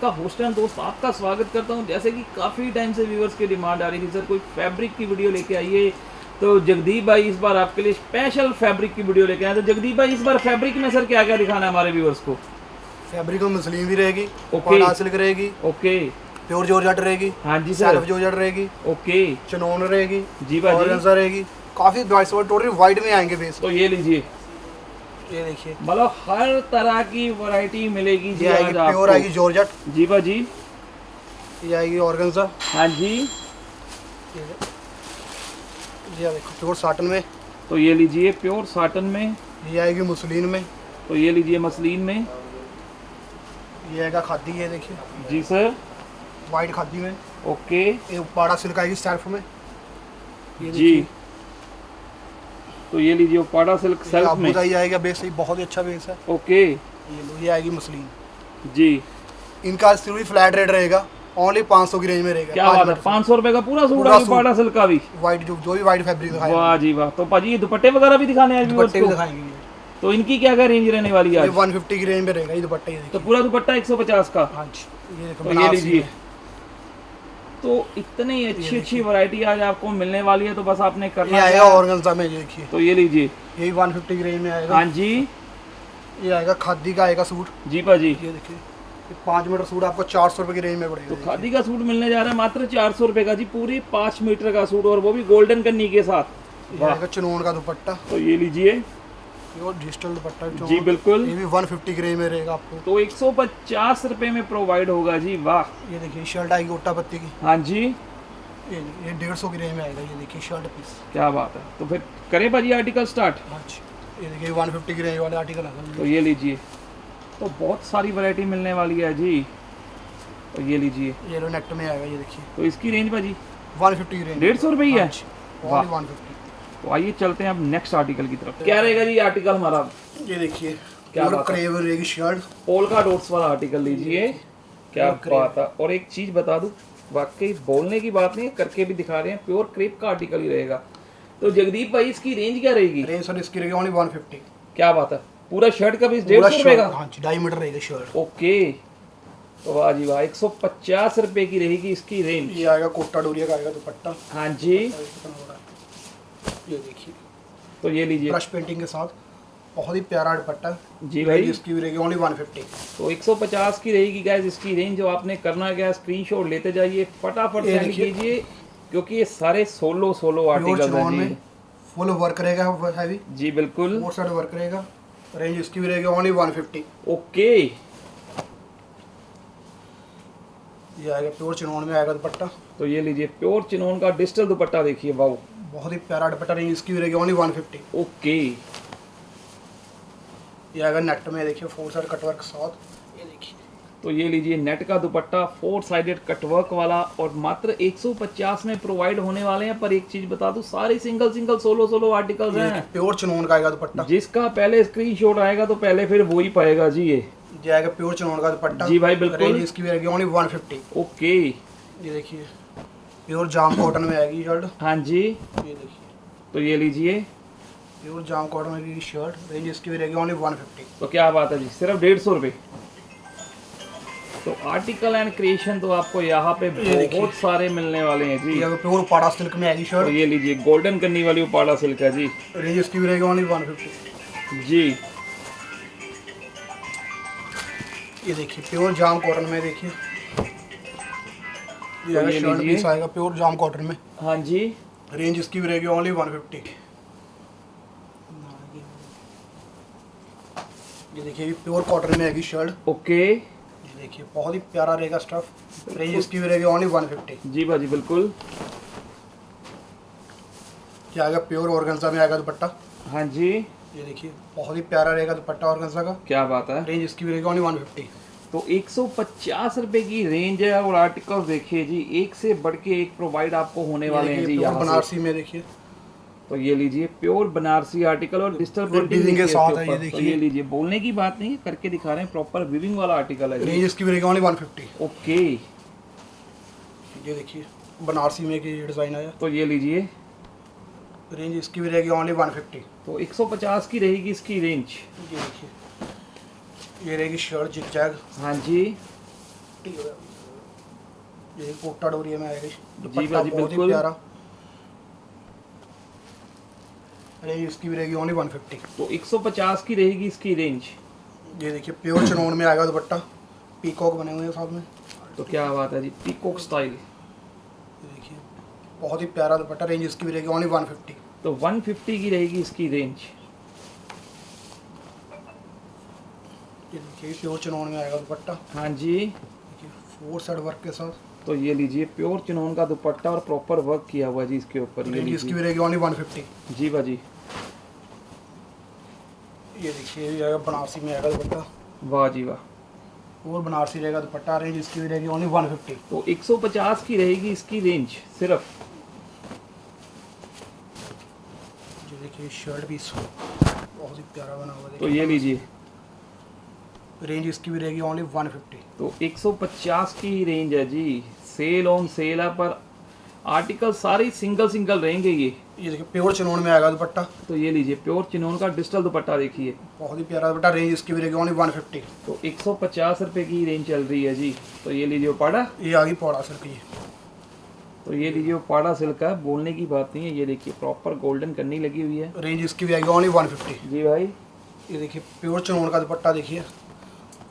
का host and दोस्त आपका स्वागत करता हूं। जैसे कि काफ़ी टाइम से व्यूअर्स की डिमांड आ रही थी, सर कोई फैब्रिक की वीडियो लेके आइए, तो जगदीप भाई इस बार आपके लिए स्पेशल फैब्रिक की वीडियो लेके आए। तो जगदीप भाई इस बार फैब्रिक में सर क्या क्या दिखाना है हमारे व्यूअर्स को? फैब्रिक में मसलिन भी रहेगी, ओके। पाड़ा सिल्क रहेगी, ओके, प्योर जॉर्जेट रहेगी, हाँ जी सर, सेल्फ जॉर्जेट रहेगी, ओके चनोन रहेगी, जी भाई जी। ऑर्गेन्जा रहेगी। काफी टोटल वाइड में आएंगे बेस। तो ये लीजिए, ये देखिए, मतलब हर तरह की वैरायटी मिलेगी जी ये आएगी आज प्योर, आपको। आएगी जॉर्जेट, जी भाजी, ये आएगी ऑर्गेन्जा, हाँ जी। ये देखो प्योर साटन में, तो ये लीजिए प्योर साटन में, ये आएगी मुसलिन में, तो ये लीजिए मसलिन में, ये आएगा खादी, ये देखिए जी सर, वाइट खादी में। ओके ये पाड़ा सिल्क आएगी सेल्फ में, ये जी। तो ये लीजिए उपाड़ा सिल्क सेल्फ में, बताइए आएगा बेस, बहुत ही अच्छा बेस है। ओके ये लो, ये आएगी मुसलिन। जी। इनका भी फ्लैट रेट रहेगा, ओनली 500 की रेंज में रहेगा। क्या बात है, 500 रुपए का पूरा सूट पूरा है उपाड़ा सिल्क का भी? वाइट जो भी वाइट फैब्रिक दिखाएगा, वाह जी वाह। तो पाजी ये दुपट्टे वगैरह भी दिखाने हैं व्यूअर्स दुपट्टे भी को? दिखाएंगे। ये तो इनकी क्या क्या रेंज रहने वाली है ये आज? 150 की रेंज में रहेगा ये दुपट्टा। ये तो देखिए, पूरा दुपट्टा 150 का? हाँ जी, ये देखो तो ये बनारसी लीजिए। में। तो इतनी अच्छी अच्छी वैरायटी आज आपको मिलने वाली है, तो बस आपने ये करना आएगा है। ऑर्गेन्जा में, ये देखिए, तो ये लीजिए, यही 150 की रेंज में आएगा। हाँ जी ये आएगा खादी का आएगा सूट, जी पाजी। ये देखिए, 5 मीटर सूट आपको 400 रुपए की रेंज में तो पड़ेगा। खादी का सूट मिलने जा रहा है मात्र 400 रुपए का जी, पूरी 5 मीटर का सूट, और वो भी गोल्डन कन्नी के साथ। ये आएगा चनोन का दुपट्टा, तो ये लीजिए प्योर डिजिटल दुपट्टा जी चनोन। बिल्कुल। ये भी 150 की रेंज में रहेगा आपको। तो 150 रुपए में प्रोवाइड होगा जी, वाह। ये देखिए शर्ट आएगी गोटा पत्ती की, हाँ जी, ये 150 की रेंज में आएगा। ये देखिए शर्ट पीस, क्या बात है। तो फिर करें भाजी आर्टिकल स्टार्ट? हाँ जी, ये देखिए 150 की रेंज वाले आर्टिकल आएगा। तो ये लीजिए, तो बहुत सारी वैरायटी मिलने वाली है जी। तो ये लीजिए, ये लो नेट में आएगा, ये देखिए तो इसकी रेंज भाजी 150 की रेंज, 150 रुपए ही है? वाह। 150। तो आइए चलते हैं अब नेक्स्ट आर्टिकल की तरफ। क्या रहेगा जी आर्टिकल हमारा? ये देखिए क्या प्योर बात है? क्रेप रहेगी शर्ट, पोलका डॉट्स वाला आर्टिकल लीजिए, क्या क्रेप। बात है। और एक चीज बता दूं, वाकई बोलने की बात नहीं है, करके भी दिखा रहे हैं, प्योर क्रेप का आर्टिकल ही रहेगा। तो जगदीप भाई इसकी रेंज क्या रहेगी? रेंज सर इसकी रहेगी ओनली 150। क्या बात है, पूरा शर्ट का भी पूरा 150 रुपए का? हाँ जी, 2.5 मीटर रहेगी शर्ट। ओके, तो वाह जी वाह, 150 रुपए की रहेगी इसकी रेंज। ये आएगा कोटा डोरिया का आएगा दुपट्टा, हाँ जी, ये देखिए तो ये लीजिए ब्रश पेंटिंग के साथ, बहुत ही प्यारा दुपट्टा जी भाई। इसकी भी रहेगी ओनली 150। तो 150 की रहेगी गाइस इसकी रेंज। जो आपने करना क्या, स्क्रीनशॉट लेते जाइए, फटाफट ये सेंड देखिए। कीजिए, क्योंकि ये सारे सोलो प्योर आर्टिकल चिनोन हैं में जी। फुल वर्क रहेगा, हैवी जी बिल्कुल। फोर साइड वर्क रहेगा। रेंज इसकी भी रहेगी ओनली 150। ओके, ये आएगा प्योर चिनोन में आएगा दुपट्टा, तो ये लीजिए प्योर चिनोन का डिजिटल दुपट्टा, देखिए वाओ। बहुत ही प्यारा दुपट्टा। रेंज इसकी भी रहेगी ओनली 150। ओके, ये आएगा नेट में, देखिए 4 साइड कटवर्क के साथ, ये देखिए तो ये लीजिए नेट का दुपट्टा 4 साइडेड कटवर्क वाला, और मात्र 150 में प्रोवाइड होने वाले हैं। पर एक चीज बता दूं, सारे सिंगल सिंगल सोलो आर्टिकल्स हैं। प्योर चिनोन का आएगा दुपट्टा, जिसका पहले स्क्रीनशॉट आएगा तो पहले फिर वो ही पाएगा जी। ये आएगा प्योर चिनोन का दुपट्टा जी भाई बिल्कुल। रेंज इसकी भी रहेगी ओनली 150। ओके, ये देखिए प्योर जाम कॉटन में आएगी शर्ट, हाँ जी, ये देखिए तो ये लीजिए, प्योर जाम कॉटन में की शर्ट। रेंज इसकी भी रहेगी ओनली 150। तो क्या बात है जी, सिर्फ 150 रुपए। तो आर्टिकल एंड क्रिएशन तो आपको यहाँ पे बहुत सारे मिलने वाले हैं जी। ये प्योर पाड़ा सिल्क में आएगी तो शर्ट, ये लीजिए गोल्डन कन्नी वाली उपाड़ा सिल्क है जी। रेंज इसकी भी रहेगी ओनली 150। जी, ये देखिए प्योर जाम कॉटन में, देखिए ये आएगा ये शर्ट लीजिए। पीस आएगा प्योर जाम कॉटन में। हाँ जी, रेंज इसकी भी रहेगी ओनली 150। ये देखिए ये प्योर कॉटन में आएगी शर्ट, ओके ये देखिए बहुत ही प्यारा रहेगा स्टफ। रेंज इसकी भी रहेगी ओनली 150। जी भाजी बिल्कुल। ये आएगा प्योर ऑर्गेन्जा में आएगा दुपट्टा, हाँ जी, ये देखिए बहुत ही प्यारा रहेगा दुपट्टा ऑर्गेन्जा का। क्या बात है। रेंज इसकी भी रहेगी ओनली 150। तो 150 रुपए की रेंज है, और आर्टिकल्स देखिए जी, एक से बढ़ के एक प्रोवाइड आपको होने वाले हैं जी प्योर यहाँ से। बनारसी में देखिए, तो ये लीजिए प्योर बनारसी आर्टिकल, और डिजिटल विविंग के साथ है ये तो देखिए। ये लीजिए, बोलने की बात नहीं है, करके दिखा रहे हैं, प्रॉपर विविंग वाला आर्टिकल है जी। रेंज इसकी भी रहेगी ओनली 150। ओके, ये देखिए बनारसी में की डिज़ाइन आया, तो ये लीजिए, रेंज इसकी भी रहेगी ओनली 150। तो 150 की रहेगी इसकी रेंज। ये देखिए ये रहेगी शर्ट जिग जैग, हाँ जी, 150 हो गया। ये कोटा डोरिया में आएगा जी दुपट्टा भाजी, बहुत ही बिल्कुल। प्यारा। रेंज इसकी भी रहेगी ओनली 150। तो 150 की रहेगी इसकी रेंज। ये देखिए प्योर चिनोन में आएगा दुपट्टा, पीकॉक बने हुए हैं साथ में। तो क्या बात है जी, पीकॉक स्टाइल। ये देखिए बहुत ही प्यारा दुपट्टा। रेंज इसकी भी रहेगी ओनली 150। तो 150 की रहेगी इसकी रेंज। ये देखिए प्योर चिनोन में आएगा दुपट्टा, हाँ जी। देखिए 4 साइड वर्क के साथ। तो ये लीजिए प्योर चिनोन का दुपट्टा और प्रॉपर वर्क किया हुआ जी इसके ऊपर। ये रेंज इसकी लीजिए भी रहेगी ओनली 150। जी भाजी। ये देखिए ये आएगा बनारसी में आएगा दुपट्टा, वाह जी वाह। और बनारसी रहेगा दुपट्टा। रेंज इसकी भी रहेगी ओनली 150। तो 150 की रहेगी इसकी रेंज सिर्फ। ये देखिए शर्ट भी बहुत ही प्यारा बना हुआ है। तो ये लीजिए, रेंज इसकी भी रहेगी ओनली 150। तो 150 की रेंज है जी। सेल ऑन सेल है, पर आर्टिकल सारे सिंगल सिंगल रहेंगे ये देखिए प्योर चिनोन में आएगा दुपट्टा, तो ये लीजिए प्योर चिनोन का डिजिटल दुपट्टा देखिए। बहुत ही प्यारा दुपट्टा। रेंज इसकी भी रहेगी ओनली 150। तो 150 रुपए की रेंज चल रही है जी। तो ये लीजिए उपाड़ा। ये आ गई पौड़ा सिल्क की। तो ये लीजिए उपाड़ा सिल्क का, बोलने की बात नहीं है। ये देखिए प्रॉपर गोल्डन करनी लगी हुई है। रेंज इसकी भी आएगी ओनली 150। जी भाई, ये देखिए प्योर चिनोन का दुपट्टा देखिए,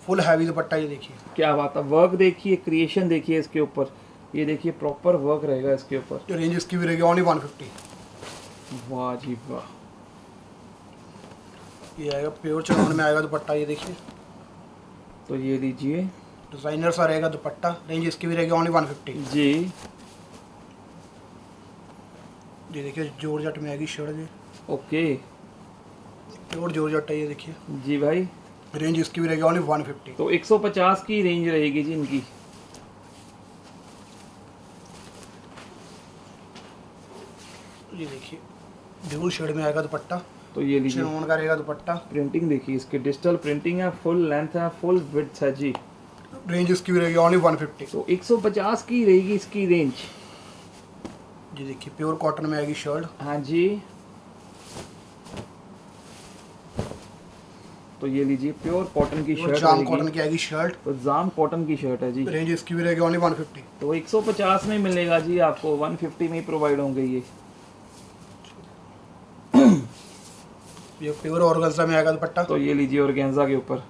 फुल हैवी दुपट्टा। ये देखिए क्या बात है। वर्क देखिए, क्रिएशन देखिए इसके ऊपर। ये देखिए प्रॉपर वर्क रहेगा इसके ऊपर। रेंज इसकी भी रहेगी ओनली 150। वाह जी वाह। ये आएगा प्योर चिनोन में आएगा दुपट्टा। ये देखिए तो ये लीजिए डिजाइनर सा रहेगा दुपट्टा। रेंज इसकी भी रहेगी ओनली 150। जी। ये देखिए जॉर्जेट में आएगी शर्ट। ये ओके प्योर जॉर्जेट है। ये देखिए जी भाई। रेंज इसकी भी रहेगी ओनली 150। तो 150 की रेंज रहेगी जी इनकी। ये देखिए ड्यूल शेड में आएगा दुपट्टा, तो ये लीजिए चिनोन का रहेगा दुपट्टा। प्रिंटिंग देखिए इसकी, डिजिटल प्रिंटिंग है, फुल लेंथ है, फुल विड्थ है जी। रेंज इसकी भी रहेगी ओनली 150। तो 150 की रहेगी इसकी रेंज। ये देखिए प्योर कॉटन में आएगी शर्ट। हाँ जी। तो ये लीजिए प्योर कॉटन की शर्ट जाम रहेगी। कॉटन की आएगी शर्ट। तो जाम कॉटन की शर्ट है जी। रेंज इसकी भी रहेगी ओनली 150। तो 150 में मिलेगा जी आपको, 150 में ही प्रोवाइड होंगे ये। ये प्योर ऑर्गेन्जा में आएगा दुपट्टा। तो ये लीजिए ऑर्गेन्जा के ऊपर।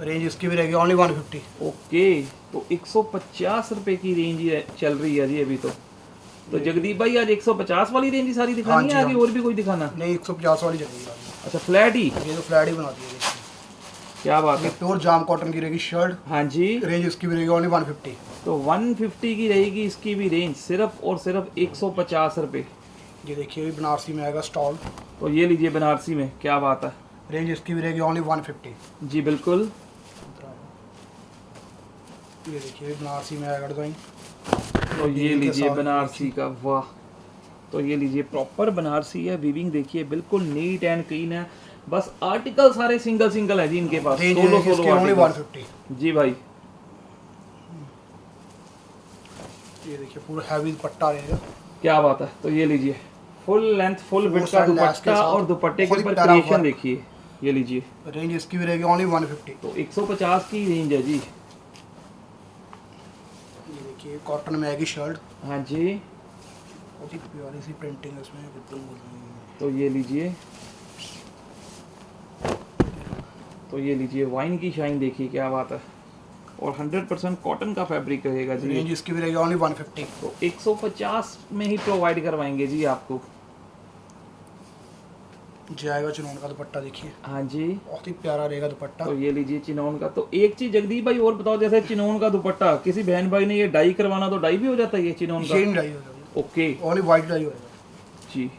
रेंज इसकी भी रहेगी ओनली 150। ओके, तो 150 रुपए की रेंज चल रही है जी अभी तो जगदीप भाई आज 150 वाली रेंज ही सारी दिखानी है, हाँ आगे जी। और भी कोई दिखाना? नहीं 150 वाली चलेगी। अच्छा फ्लैट ही, ये तो फ्लैट ही बनाती है। देखिए क्या बात ये है। प्योर जाम कॉटन की रहेगी शर्ट। हाँ जी। रेंज इसकी भी रहेगी ओनली 150। तो 150 की रहेगी इसकी भी रेंज, सिर्फ और सिर्फ 150 रुपए। ये देखिए ये बनारसी में आएगा स्टॉल। तो ये लीजिए बनारसी में, क्या बात है। रेंज इसकी भी रहेगी ओनली 150। जी बिल्कुल। ये देखिए बनारसी में आएगा डिजाइन। तो ये लीजिए बनारसी का, वाह। तो ये लीजिए प्रॉपर बनारसी है, वीविंग देखिए बिल्कुल नीट एंड क्लीन है। बस आर्टिकल सारे सिंगल सिंगल है जी इनके पास, रेंज सोलो इसकी सोलो ओनली आर्टिकल। 150। जी भाई। ये देखिए पूरा हैवी दुपट्टा रहेगा। क्या बात है। तो ये लीजिए फुल लेंथ फुल विड्थ का साइड लैस के दुपट्टा साथ और दुपट्टे के बहुत ही ऊपर प्यारा क्रिएशन वर्क। देखिए। ये लीजिए, रेंज इसकी भी रहेगी ओनली 150। तो 150 की रेंज है जी। ये देखिए कॉटन में आएगी शर्ट। हाँ जी। बहुत ही प्यारी सी प्रिंटिंग है इसमें। तो ये लीजिए, तो ये लीजिए वाइन की शाइन देखिए, क्या बात है। और 100% कॉटन का फैब्रिक रहेगा जी। रेंज इसकी भी रहेगी ओनली 150। तो 150 में ही प्रोवाइड करवाएंगे जी आपको। जाएगा चिनोन का दुपट्टा देखिए, हाँ जी। बहुत ही प्यारा रहेगा दुपट्टा। तो ये लीजिए चिनोन का। तो एक चीज जगदीप भाई और बताओ, जैसे चिनोन का दुपट्टा किसी बहन भाई ने ये डाई करवाना तो डाई भी हो जाता है ये चिनोन का? ये नहीं डाई हो जाएगी, ओके ओनली वाइट डाई हो जाएगा। जी।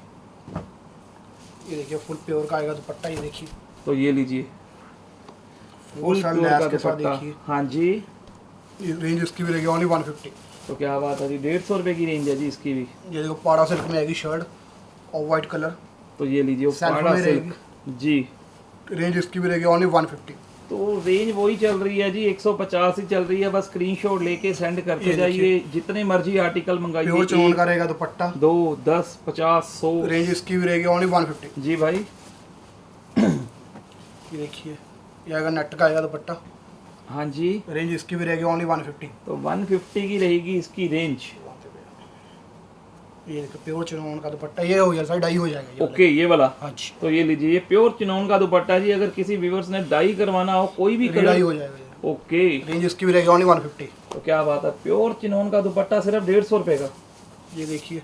ये देखिए फुल प्योर का आएगा दुपट्टा। ये देखिए तो ये लीजिए फुल साइड प्योर लैस का के साथ दुपट्टा। देखिए। हाँ जी। रेंज इसकी भी रहेगी ओनली 150। तो क्या बात है जी, 150 रुपए की रेंज है जी इसकी भी। ये देखो पाड़ा सिल्क में आएगी शर्ट और वाइट कलर। तो ये लीजिए सेल्फ पाड़ा में सिल्क जी। रेंज इसकी भी रहेगी ओनली 150। तो रेंज वही चल रही है जी, 150 ही चल रही है। बस स्क्रीनशॉट लेके सेंड करते ये जाइए, जितने मर्जी आर्टिकल प्योर मंगाइए। चिनोन का रहेगा दुपट्टा। 2 10 50 100। रेंज इसकी भी रहेगी ओनली 150। जी भाई। ये देखिए ये आएगा नेट का आएगा दुपट्टा। हाँ जी, रेंज इसकी भी रहेगी ओनली 150। तो 150 की रहेगी इसकी रेंज। ये देखो प्योर चिनोन का दुपट्टा, ये हो गया सर, डाई हो जाएगा ये ओके, ये वाला। वाला। हाँ जी, तो ये लीजिए, ये प्योर चिनोन का दुपट्टा जी। अगर किसी व्यूवर्स ने डाई करवाना हो कोई भी डाई कलर, हो जाएगा ये। ओके। रेंज इसकी भी रहेगी ओनली 150। तो क्या बात है, प्योर चिनोन का दुपट्टा सिर्फ 150 रुपए का। ये देखिए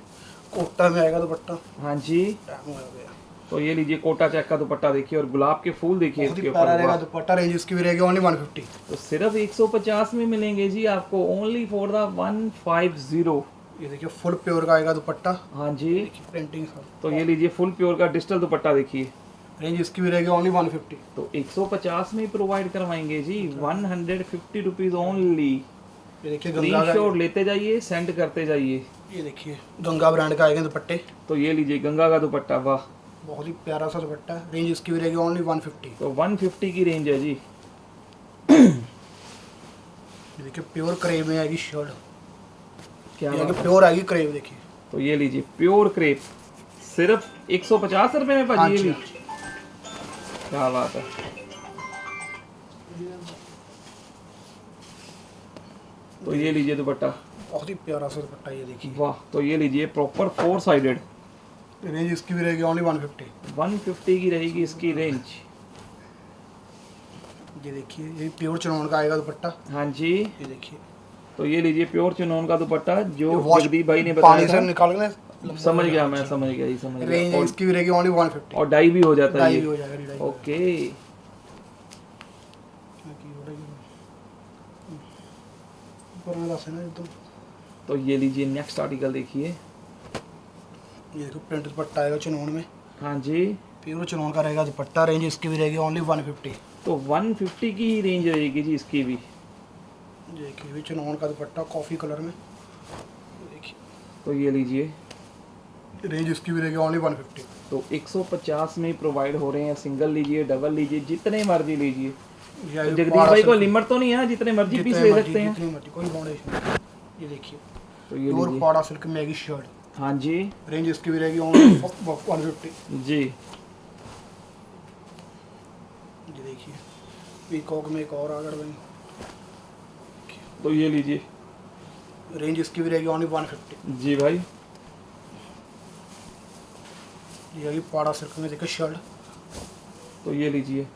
कोटा में आएगा दुपट्टा, हाँ जी, टाइम हो गया। तो ये लीजिए कोटा चेक का दुपट्टा देखिए, और गुलाब के फूल देखिए बहुत इसके ही प्यारा ऊपर। रहेगा वाह। दुपट्टा, रेंज इसकी भी रहेगी ओनली 150। तो सिर्फ 150 में मिलेंगे जी आपको, ओनली फॉर द 150। ये देखिए फुल प्योर का आएगा दुपट्टा, हाँ जी, देखिए प्रिंटिंग सब। तो ये लीजिए फुल प्योर का डिजिटल दुपट्टा देखिए। रेंज इसकी भी रहेगी ओनली 150। तो 150 में प्रोवाइड करवाएंगे जी, 150 रुपीज ओनली। ये देखिए गंगा स्क्रीनशॉट का, लेते जाइए, सेंड करते जाइए। ये देखिए गंगा ब्रांड का आएगा दुपट्टे, तो ये लीजिए गंगा का दुपट्टा, वाह। बहुत ही प्यारा सा दुपट्टा है। रेंज इसकी भी रहेगी ओनली 150। तो 150 की रेंज है जी। ये देखिए प्योर क्रेप में आएगी शर्ट, क्या ये बात आएगी है। प्योर आएगी क्रेप, देखिए। तो ये लीजिए प्योर क्रेप, सिर्फ 150 रुपए में हाँ भाजी ये जी, भी। हाँ जी। क्या बात है। तो ये लीजिए दुपट्टा, बहुत ही प्यारा सा दुपट्टा, ये देखिए। वाह। तो ये लीजिए प्रॉपर 4 साइडेड, रेंज इसकी भी रहेगी ओनली 150। 150 की रहेगी इसकी रेंज। ये देखिए ये प्योर चिनोन का आएगा दुपट्टा, हाँ जी, ये देखिए। तो ये लीजिए प्योर चिनोन का दुपट्टा जो वॉश जगदीप भाई ने पानी बताया से था। निकालने, समझ गया मैं, समझ गया, ये समझ रेंज गया। इसकी भी रहेगी ओनली 150। और डाई भी हो जाता है डाई भी ये। हो जाएगा, डाई हो ओके, ऊपर में रस है ना एकदम। तो ये लीजिए नेक्स्ट आर्टिकल देखिए। ये देखो प्रिंट दुपट्टा आएगा चिनोन में, हाँ जी, प्योर चिनोन का रहेगा दुपट्टा, रेंज इसकी भी रहेगी ओनली 150। तो 150 की ही रेंज रहेगी जी इसकी भी। ये देखिए भी चिनोन का दुपट्टा कॉफी कलर में, ये देखिए। तो ये लीजिए, रेंज इसकी भी रहेगी ओनली 150। तो 150 में प्रोवाइड हो रहे हैं। सिंगल लीजिए, डबल लीजिए, जितने मर्जी लीजिए। ये तो जगदीप भाई को लिमिट तो नहीं है ना, जितने मर्जी पीस ले सकते हैं। जितनी मर्जी, कोई बाउंडेशन नहीं। ये देखिए तो ये प्योर लीजिए, पाड़ा सिल्क में आएगी शर्ट, हाँ जी, रेंज इसकी भी रहेगी ओनली 150। जी। ये देखिए पीकॉक में एक और आ गया, तो ये लीजिए, रेंज इसकी भी रहेगी ओनली 150। जी भाई। ये आएगी पाड़ा सिल्क में, देखिए शर्ट, तो ये लीजिए,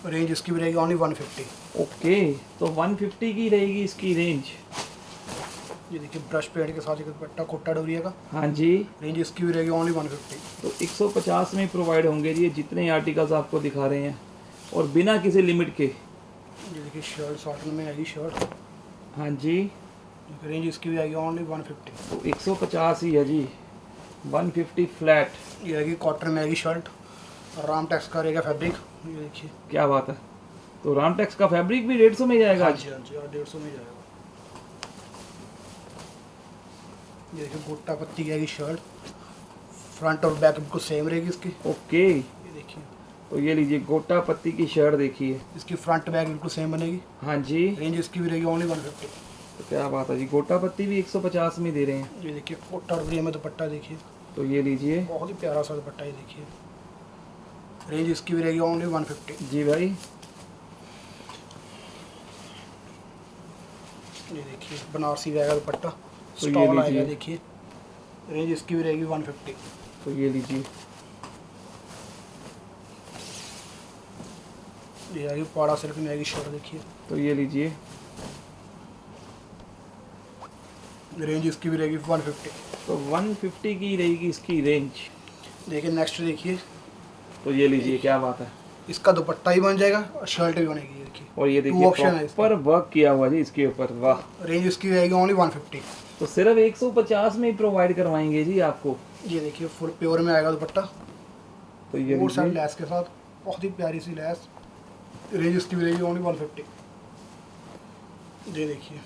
रेंज इसकी भी रहेगी ओनली 150। ओके, तो 150 की रहेगी इसकी रेंज। ये देखिए ब्रश पेंट के साथ एक दुपट्टा कोटा डोरिया का, हाँ जी, रेंज इसकी भी रहेगी ओनली 150। तो 150 में प्रोवाइड होंगे जी ये जितने आर्टिकल्स आपको दिखा रहे हैं, और बिना किसी लिमिट के। ये देखिए शर्ट साटन में आएगी शर्ट, हाँ जी, रेंज इसकी भी आएगी ओनली 150। तो 150 ही है जी, 150 फ्लैट। ये आएगी कॉटन में आएगी शर्ट, राम टैक्स का रहेगा फैब्रिक, ये देखिए। क्या बात है, तो रामटेक्स का फैब्रिक भी 150 में जाएगा हाँ आज। जी, हाँ जी, और 150 में जाएगा। ये देखिए गोटा पत्ती की आएगी शर्ट, फ्रंट और बैक बिल्कुल सेम रहेगी इसकी, ओके, ये देखिए। तो ये लीजिए गोटा पत्ती की शर्ट देखिए। इसकी फ्रंट बैक बिल्कुल सेम बनेगी, हाँ जी, रेंज इसकी भी रहेगी ओनली 150। तो क्या बात है जी, गोटा पत्ती भी 150 में दे रहे हैं। ये देखिए कोटा डोरिया में दुपट्टा देखिए, तो ये लीजिए, बहुत ही प्यारा सा दुपट्टा, ये देखिए। रेंज इसकी भी रहेगी ओनली 150। जी भाई। ये देखिए बनारसी रहेगा दुपट्टा, तो ये स्टॉल आएगा, लीजिए। देखिए। रेंज इसकी भी रहेगी 150। तो ये लीजिए, ये आएगी पाड़ा सिल्क में आएगी शर्ट, देखिए। तो ये लीजिए, रेंज इसकी भी रहेगी 150। तो 150 की रहेगी इसकी रेंज। देखिए नेक्स्ट देखिए, तो ये लीजिए, क्या बात है, इसका दुपट्टा ही बन जाएगा और शर्ट भी बनेगी, ये देखिए। और ये Two देखिए option है प्रॉपर वर्क किया हुआ जी इसके ऊपर, वाह। रेंज इसकी रहेगी ओनली 150। तो सिर्फ 150 में ही प्रोवाइड करवाएंगे जी आपको। ये देखिए फुल प्योर में आएगा दुपट्टा, तो ये और साइड लीजिए, लैस के साथ, बहुत ही प्यारी सी लैस, रेंज इसकी भी रहेगी ओनली 150। ये देखिए,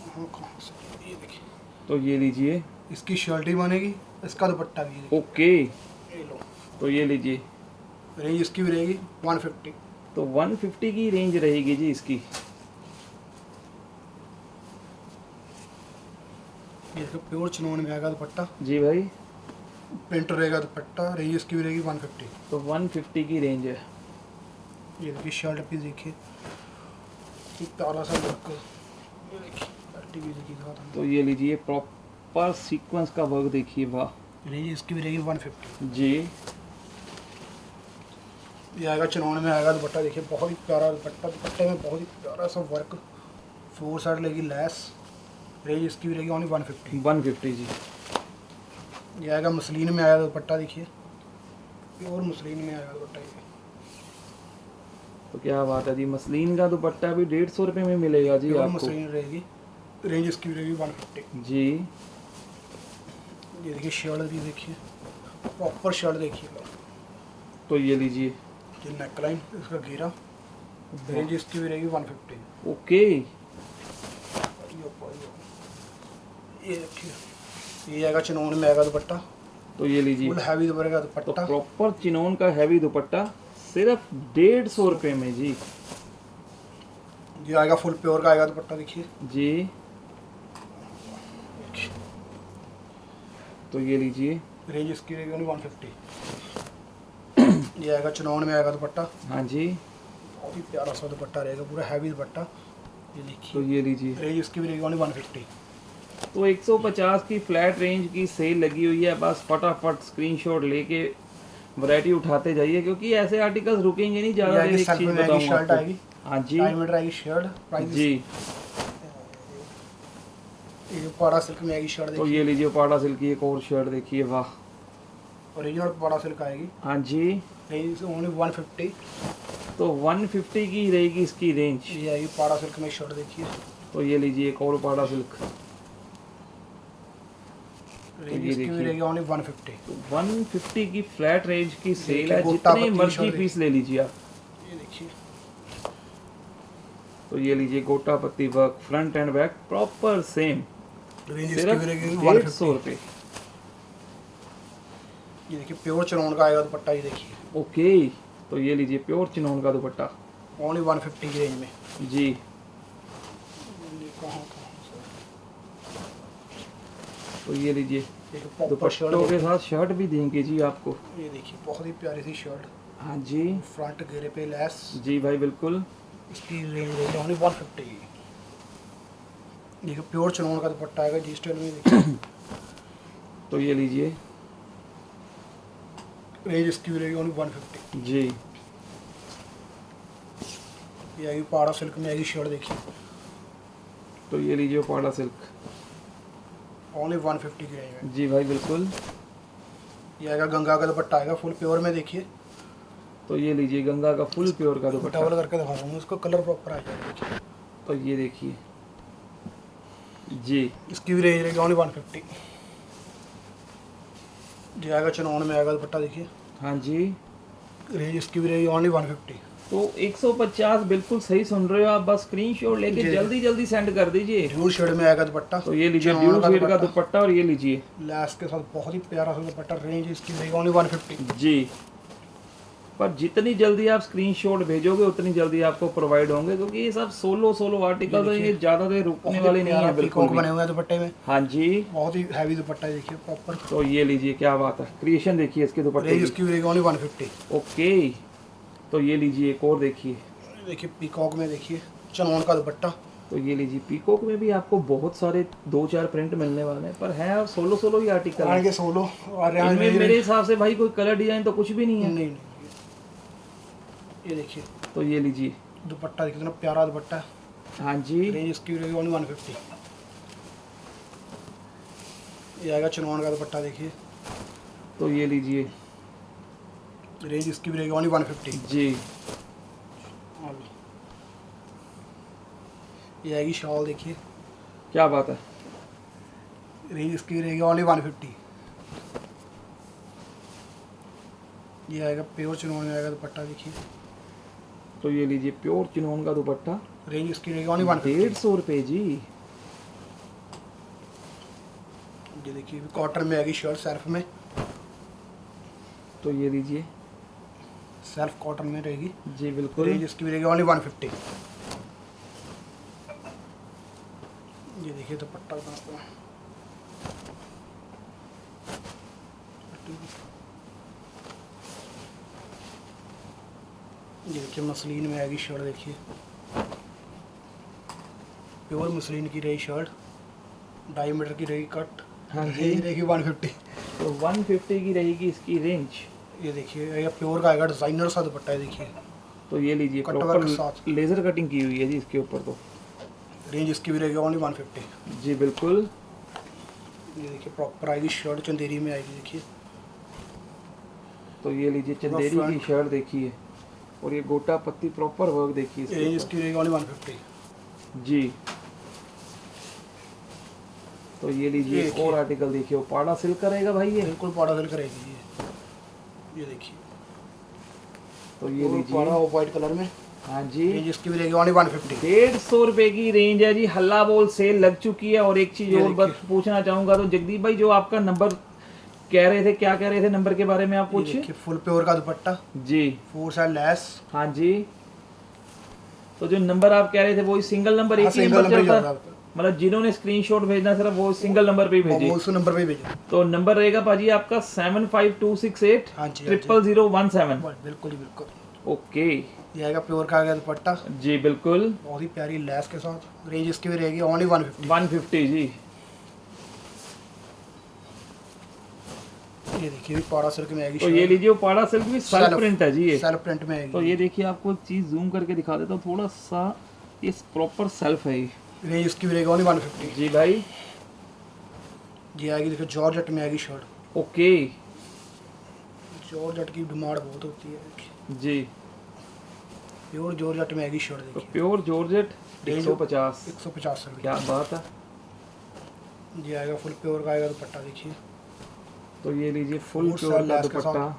हाँ, कहाँ से? ये देखिए तो ये लीजिए, इसकी शर्ट ही बनेगी, इसका दुपट्टा भी, ये देखिए। ओके, ये लो, तो ये लीजिए, रेंज इसकी भी रहेगी 150। तो 150 की रेंज रहेगी जी इसकी। ये देखो प्योर चिनोन में आएगा दुपट्टा, जी भाई, प्रिंट रहेगा दुपट्टा, रेंज इसकी भी रहेगी 150। तो 150 की रेंज है। ये देखिए शर्ट पीस देखिए, एक प्यारा सा वर्क, ये देखिए पट्टी भी देखिए दिखाता हूँ। तो ये लीजिए प्रॉपर सीक्वेंस का वर्क देखिए, वाह। रेंज इसकी भी रहेगी 150 जी ये आएगा चिनौन में आएगा दुपट्टा देखिए, बहुत ही प्यारा दुपट्टा, दुपट्टे में बहुत ही प्यारा सा वर्क, 4 साइड लेगी लैस। रेंज इसकी भी रहेगी ओनली 150। 150 जी। ये आएगा मसलिन में आएगा दुपट्टा देखिए, प्योर मसलिन में आएगा दुपट्टा ये। तो क्या बात है जी, मसलिन का दुपट्टा भी 150 रुपये में मिलेगा जी प्योर आपको। मसलिन रहेगी, रेंज इसकी भी रहेगी 150। जी ये देखिए शर्ट भी देखिए, प्रॉपर शर्ट देखिए, तो ये लीजिए, ये नेकलाइन इसका घेरा, रेंज इसकी भी रहेगी 150। ओके। ये देखिए, ये आएगा चिनौन में आएगा दुपट्टा, तो ये लीजिए, फुल हैवी दुपट्टा तो दुपट्टा। प्रॉपर चिनोन का हैवी दुपट्टा सिर्फ 150 रुपये में जी। ये आएगा फुल प्योर का आएगा दुपट्टा देखिए, जी तो ये लीजिए, रेंज इसकी रहेगी ओनली 150। ये आएगा चिनौन में आएगा दुपट्टा, हाँ जी, बहुत ही प्यारा सा दुपट्टा रहेगा, पूरा हैवी दुपट्टा। ये तो देखिए, ये लीजिए। रेंज इसकी भी रहेगी ओनली 150। तो 150 की फ्लैट रेंज की सेल लगी हुई है, बस फटाफट स्क्रीनशॉट लेके वैरायटी उठाते जाइए, क्योंकि ऐसे आर्टिकल्स रुकेंगे नहीं ज़्यादा देर। एक चीज़ बताऊँ शर्ट आपको, आएगी, हाँ जी 2 मीटर आएगी शर्ट, प्राइस जी। ये पाड़ा सिल्क में आएगी शर्ट तो देखिए, ये लीजिए पाड़ा सिल्क की एक और शर्ट देखिए, वाह। ओरिजिनल पाड़ा सिल्क आएगी, हाँ जी, रेंज ओनली 150। तो 150 की रहेगी इसकी रेंज। ये आएगी पाड़ा सिल्क में शर्ट देखिए, तो ये लीजिए एक और पाड़ा सिल्क, रेंज ये इसकी भी देखिए। रहेगी ओनली 150। तो 150 की फ्लैट रेंज की सेल देखिए, है, गोटा जितने पत्ती मर्जी शर्ट पीस ले लीजिए आप। ये देखिए, तो ये लीजिए गोटा पत्ती work, front end back proper same, range इसकी सिर्फ भी रहेगी 150 150। रुपये। ये देखिए प्योर चिनौन का आएगा दुपट्टा, ये देखिए ओके, तो ये लीजिए प्योर चिनोन का दुपट्टा ओनली 150 की रेंज में। जी। ये कहाँ तो ये लीजिए देखिए प्रॉपर दुपट्टों के शर्ट, साथ शर्ट भी देंगे जी आपको। ये देखिए बहुत ही प्यारी सी शर्ट, हाँ जी फ्रंट घेरे पे लेस, जी भाई बिल्कुल। इसकी रेंज रहेगी ओनली 150 की। देखिए प्योर चिनौन का दुपट्टा आएगा जी स्टाइल में, देखिए तो ये लीजिए रेंज इसकी भी रहेगी ओनली 150। जी। ये आएगी पाड़ा सिल्क में आएगी शर्ट देखिए, तो ये लीजिए पाड़ा सिल्क, ओनली 150 की रेंज में। जी भाई बिल्कुल। ये आएगा गंगा का दुपट्टा आएगा फुल प्योर में देखिए, तो ये लीजिए गंगा का फुल प्योर का दुपट्टा, डबल करके दिखा रहा हूँ इसको, कलर प्रॉपर आ जाएगा देखिए। तो ये देखिए जी। इसकी भी रेंज रहेगी ओनली 150। ये आएगा चिनौन में आएगा दुपट्टा देखिए, हाँ जी, रेंज इसकी भी रहेगी ओनली 150। तो 150 बिल्कुल सही सुन रहे हो आप, बस स्क्रीनशॉट लेके जी। जल्दी जल्दी सेंड कर दीजिए। ड्यूल शेड में आएगा दुपट्टा, तो ये लीजिए चिनौन ड्यू शेड का दुपट्टा, और ये लीजिए लैस के साथ बहुत ही प्यारा सा दुपट्टा, रेंज इसकी रहेगी ओनली 150। जी। पर जितनी जल्दी आप स्क्रीनशॉट भेजोगे उतनी जल्दी आपको प्रोवाइड होंगे, क्योंकि ये सब सोलो आर्टिकल है, ये ज़्यादा देर रुकने वाले नहीं है बिल्कुल बने भी। हुए हैं दुपट्टे में, हाँ जी, बहुत ही हैवी दुपट्टा है देखिए प्रॉपर। तो ये लीजिए क्या बात है, क्रिएशन देखिए इसके दुपट्टे रेंज की। इसकी भी रहेगी ओनली 150। ओके, तो ये लीजिए एक और देखिए, देखिए पीकॉक में देखिए चिनौन का दुपट्टा, तो ये लीजिए पीकॉक में भी आपको बहुत सारे 2-4 प्रिंट मिलने वाले हैं, पर है सोलो ही आर्टिकल है। आगे सोलो और यहाँ इनमें मेरे हिसाब से भाई कोई कलर डिजाइन तो कुछ भी नहीं है। नहीं, ये देखिए तो ये लीजिए दुपट्टा देखिए कितना प्यारा दुपट्टा है, हाँ जी, रेंज इसकी रहेगी ओनली 150। ये आएगा चिनौन का दुपट्टा देखिए, तो ये लीजिए रेंज इसकी भी रहेगी ओनली 150। जी। ये आएगी शॉल देखिए, क्या बात है, रेंज इसकी रहेगी ओनली 150। ये आएगा प्योर चिनौन में आएगा दुपट्टा देखिए, तो ये लीजिए प्योर चिनोन का दुपट्टा, रेंज इसकी रहेगी ओनली 150। 150 रुपये जी। ये देखिए कॉटन में आएगी शर्ट सेल्फ में, तो ये लीजिए सेल्फ कॉटन में रहेगी, जी बिल्कुल। रेंज इसकी भी रहेगी ओनली 150। ये देखिए दुपट्टा कहाँ पे है। ये देखिए मसलिन में आएगी शर्ट, देखिए प्योर मसलिन की रही शर्ट, 2.5 मीटर की रही कट। हाँ जी। रेंज रहेगी 150। तो 150 की रहेगी इसकी रेंज। ये देखिए ये प्योर का आएगा, डिजाइनर सा दुपट्टा है देखिए, तो ये लीजिए कट वर्क के प्रॉपर साथ। लेज़र कटिंग की हुई है जी इसके ऊपर। तो रेंज इसकी भी रहेगी ओनली 150। जी बिल्कुल। ये देखिए प्रॉपर आएगी शर्ट, चंदेरी में आएगी देखिए। तो ये लीजिए चंदेरी की front। शर्ट देखिए, और ये गोटा पत्ती प्रॉपर वर्क देखिए इसके रेंज ऊपर। इसकी रहेगी ओनली 150। जी। तो ये लीजिए ये एक और आर्टिकल देखिए, वो पाड़ा सिल्क का रहेगा भाई ये। बिल्कुल पाड़ा सिल्क रहेगी ये देखिए। तो ये लीजिए पाड़ा ऑफ वाइट कलर में। हाँ जी। रेंज इसकी भी रहेगी ओनली 150। 150 रुपए की रेंज है जी। हल्ला बोल सेल लग चुकी है। और एक चीज ये और बस देखिए। पूछना चाहूंगा, तो जगदीप भाई जो आपका नंबर कह रहे थे, क्या कह रहे थे नंबर के बारे में आप ये पूछिए। देखिए फुल प्योर का दुपट्टा, जी 4 साइड लेस। हाँ जी। तो जो नंबर आप कह रहे थे वो सिंगल नंबर एक ही सिंगल नंबर नंबर ही चलता चल है, रहा है, मतलब जिन्होंने स्क्रीनशॉट भेजना सिर्फ वो सिंगल नंबर पे ही भेजिए। उस नंबर पे ही भेजो। तो नंबर रहेगा पाजी आपका 75268 हाँ जी, 00017। बिल्कुल ही बिल्कुल। ओके ये आएगा प्योर का आएगा दुपट्टा, जी बिल्कुल। बहुत ही प्यारी लेस के साथ। रेंज इसकी भी रहेगी ओनली 150। 150 जी। ये देखिए भी पाड़ा सिल्क में आएगी तो ये लीजिए वो पाड़ा सिल्क भी सेल्फ Self- प्रिंट है जी ये। सेल्फ प्रिंट में आएगी। तो ये देखिए आपको एक चीज जूम करके दिखा देता हूँ थोड़ा सा, ये प्रॉपर सेल्फ है ये। रेंज इसकी भी रहेगी ओनली 150। जी भाई। ये आएगी देखिए जॉर्जेट में आएगी शर्ट। ओके जॉर्जेट की डिमांड बहुत होती है। जी। प्योर जॉर्जेट में आएगी शर्ट तो देखिए, प्योर जॉर्जेट 150। 150 रुपये। क्या बात है। ये आएगा फुल प्योर का आएगा दुपट्टा देखिए। तो ये लीजिए फुल बहुत प्योर सारा का लेस के दुपट्टा।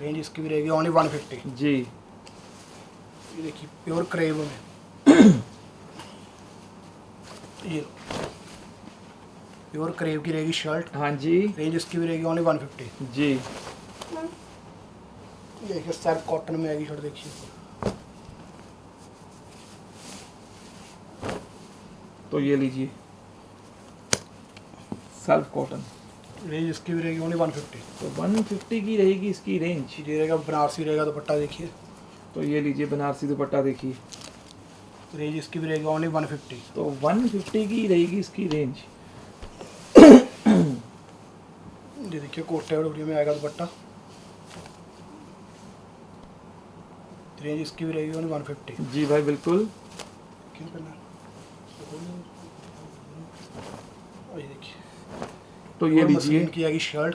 रेंज इसकी भी रहेगी ओनली 150। जी ये देखिए प्योर क्रेप में ये प्योर क्रेप की रहेगी शर्ट। हाँ जी। रेंज इसकी भी रहेगी ओनली 150। जी ये देखिए सेल्फ कॉटन में आएगी शर्ट देखिए। तो ये लीजिए सेल्फ कॉटन। रेंज इसकी भी रहेगी ओनली 150। तो 150 की रहेगी इसकी रेंज। ये रहेगा बनारसी रहेगा दुपट्टा देखिए। तो ये लीजिए बनारसी दुपट्टा देखिए। रेंज इसकी भी रहेगी ओनली 150। तो 150 की रहेगी इसकी रेंज। ये देखिए कोटे वडोरी में आएगा दुपट्टा। रेंज इसकी भी रहेगी ओनली 150। जी भाई बिल्कुल। क्यों करना। और ये देखिए तो ये और लीजिए मसलिन की आएगी शर्ट।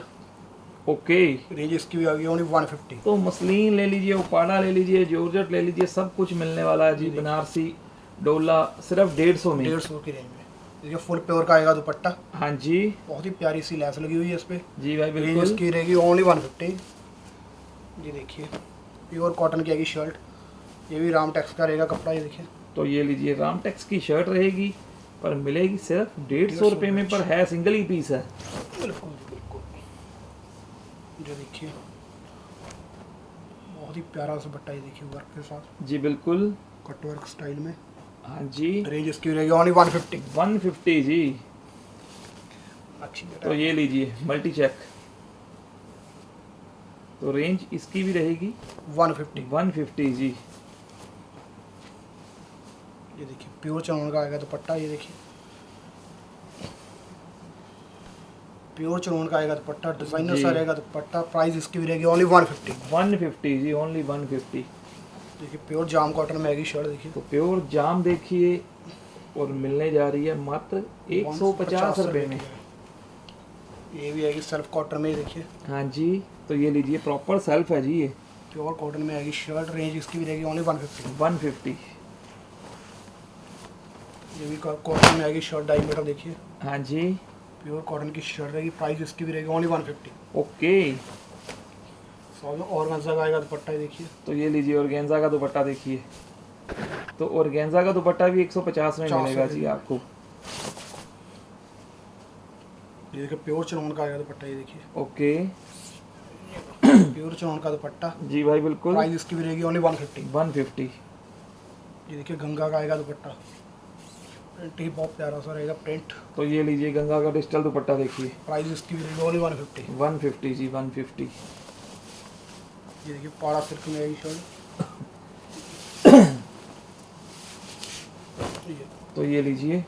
ओके। रेंज इसकी भी आएगी ओनली 150। तो मसलिन ले लीजिए, उपाड़ा ले लीजिए, जॉर्जेट ले लीजिए, सब कुछ मिलने वाला है जी। बनारसी डोला सिर्फ 150 में। 150 की रेंज में। देखिए फुल प्योर का आएगा दुपट्टा, हाँ जी। बहुत ही प्यारी सी लेस लगी हुई है इस पे। जी भाई रेंज बिल्कुल। इसकी रहेगी ओनली 150। ये देखिए प्योर कॉटन की आएगी शर्ट। ये भी राम टैक्स का रहेगा कपड़ा। ये देखिए तो ये लीजिए रामटेक्स की शर्ट रहेगी, पर मिलेगी सिर्फ 150 रुपये में, पर है सिंगल ही पीस है। बिल्कुल बिल्कुल। जो देखिए बहुत ही प्यारा सा बट्टा, ये देखिए वर्क के साथ जी बिल्कुल। कट वर्क स्टाइल में। हाँ जी। रेंज इसकी रहेगी ओनली 150। 150 जी। अच्छी तो ये लीजिए मल्टी चेक। तो रेंज इसकी भी रहेगी 150। 150 जी। ये देखिए प्योर चनौन का आएगा दुपट्टा। ये देखिए प्योर चनौन का आएगा दुपट्टा, डिजाइनर जी। सा रहेगा दुपट्टा। प्राइस इसकी भी रहेगी ओनली 150। 150 जी, ओनली 150। देखिए प्योर जाम कॉटन में आएगी शर्ट देखिए। तो प्योर जाम देखिए, और मिलने जा रही है मात्र 150 रुपये में। ये भी आएगी सेल्फ कॉटन में। ये देखिए हाँ जी। तो ये लीजिए प्रॉपर सेल्फ है जी ये। प्योर कॉटन में आएगी शर्ट। रेंज इसकी भी रहेगी ओनली 150। 150। ये भी कॉटन में आएगी शर्ट, 2.5 मीटर देखिए। हाँ जी। प्योर कॉटन की शर्ट रहेगी। प्राइस इसकी भी रहेगी ओनली 150। ओके। ऑर्गेन्जा का आएगा दुपट्टा। ये देखिए तो ये लीजिए ऑर्गेन्जा का दुपट्टा देखिए। तो ऑर्गेन्जा का दुपट्टा भी 150 में 50 मिलेगा जी आपको। ये देखिए प्योर चनौन का आएगा दुपट्टा। ये देखिए ओके। प्योर चनौन का दुपट्टा। जी भाई बिल्कुल। प्राइस इसकी भी रहेगी ओनली 150। 150। ये देखिए गंगा का आएगा दुपट्टा। प्रिंट ही बहुत प्यारा सा रहेगा प्रिंट। तो ये लीजिए गंगा का डिजिटल दुपट्टा देखिए। प्राइस इसकी भी रहेगी ओनली 150। 150 जी, 150। ये देखिए पाड़ा सिल्क में आएगी शर्ट। ये तो ये लीजिए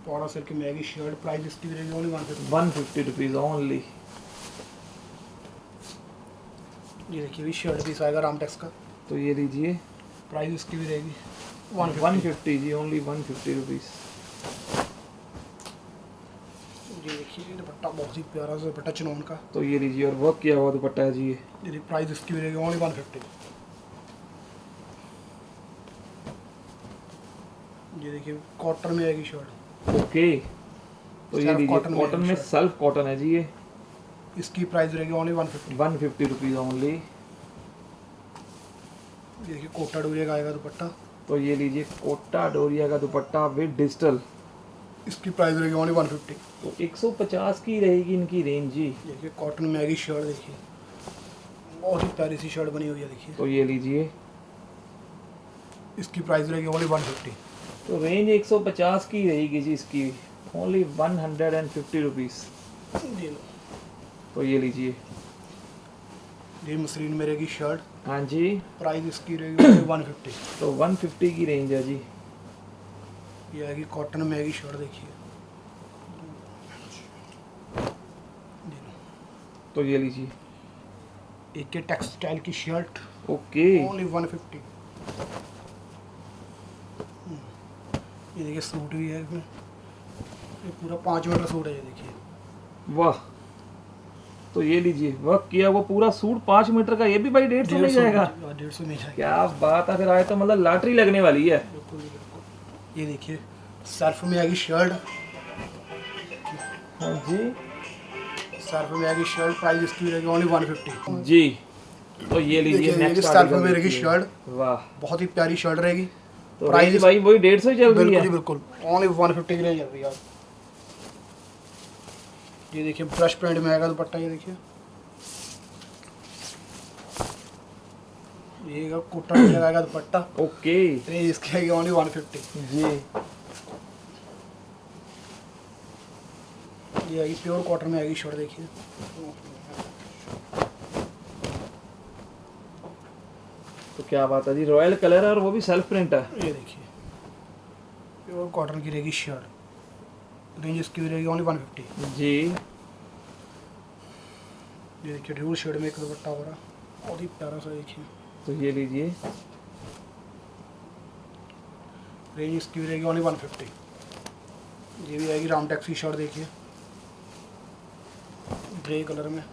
पौड़ा सिल्क में आएगी शर्ट, प्राइस इसकी भी रहेगी ओनली 150। 150 rupees only. ये देखिए भी शर्ट पीस आएगा रामटेक्स का, तो ये लीजिए प्राइस इसकी भी रहेगी 150 जी, ओनली 150 रुपीज़। ये देखिए ये दुपट्टा बहुत ही प्यारा सा दुपट्टा चिनोन का। तो ये लीजिए और वर्क किया हुआ दुपट्टा है जी ये। ये प्राइस इसकी भी रहेगी ओनली 150। ये देखिए कॉटन में आएगी शर्ट, ओके। तो ये Self लीजिए cotton में कॉटन में, shirt। सेल्फ कॉटन है जी ये। इसकी प्राइस रहेगी ओनली 150। 150 rupees only. ये देखिए कोटा डोरिया का आएगा दुपट्टा, तो ये लीजिए कोटा डोरिया का दुपट्टा विद डिजिटल। इसकी प्राइस रहेगी ओनली 150। तो 150 की रहेगी इनकी रेंज जी। देखिए कॉटन में आएगी शर्ट, देखिए बहुत ही प्यारी सी शर्ट बनी हुई है देखिए। तो ये लीजिए, इसकी प्राइस रहेगी ओनली 150। तो रेंज 150 की रहेगी जी इसकी, ओनली 150 रुपीज़। ये लो, तो ये लीजिए, ये मसलिन में रहेगी शर्ट, हाँ जी। प्राइस इसकी रहेगी ओनली 150। तो 150 की रेंज है जी। ये आएगी कॉटन में आएगी शर्ट, देखिए ये लो। तो ये लीजिए, एक ये टेक्सटाइल की शर्ट ओके। ओनली 150। ये देखिए सूट भी है इसमें, ये पूरा 5 मीटर सूट है ये देखिए। वाह। तो ये लीजिए वर्क किया वो पूरा सूट 5 मीटर का, ये भी भाई 150 में जाएगा। 150 में जाएगा, क्या बात है, फिर आए तो मतलब लॉटरी लगने वाली है। बिल्कुल बिल्कुल। ये देखिए सर्फ में आएगी शर्ट, हाँ जी सर्फ में आएगी शर्ट, प्राइस इसकी रहेगी ओनली 150 जी। तो ये लीजिए देखिए, ये नेक्स्ट सर्फ में रहेगी शर्ट, वाह। बहुत ही प्यारी शर्ट रहेगी। तो प्राइस रेंज भाई वही 150 ही चल रही बिल्कुल है। ही बिल्कुल ओनली 150 की रेंज चल रही है। ये देखिए ब्रश प्रिंट में आएगा दुपट्टा, ये देखिए ये कोटा लगाएगा दुपट्टा, ओके रेंज इसकी आएगी ओनली 150 जी। ये आएगी प्योर कॉटन में आएगी शर्ट, देखिए तो क्या बात है जी, रॉयल कलर है और वो भी सेल्फ प्रिंट है। ये देखिए प्योर कॉटन की रहेगी शर्ट, रेंज इसकी भी रहेगी ओनली 150। जी। ये देखिए ड्यूल शेड में एक दुपट्टा हो रहा, बहुत ही प्यारा सा देखिए, तो ये लीजिए, रेंज इसकी भी रहेगी ओनली 150। ये भी आएगी रामटेक्स की शर्ट, देखिए ग्रे कलर में,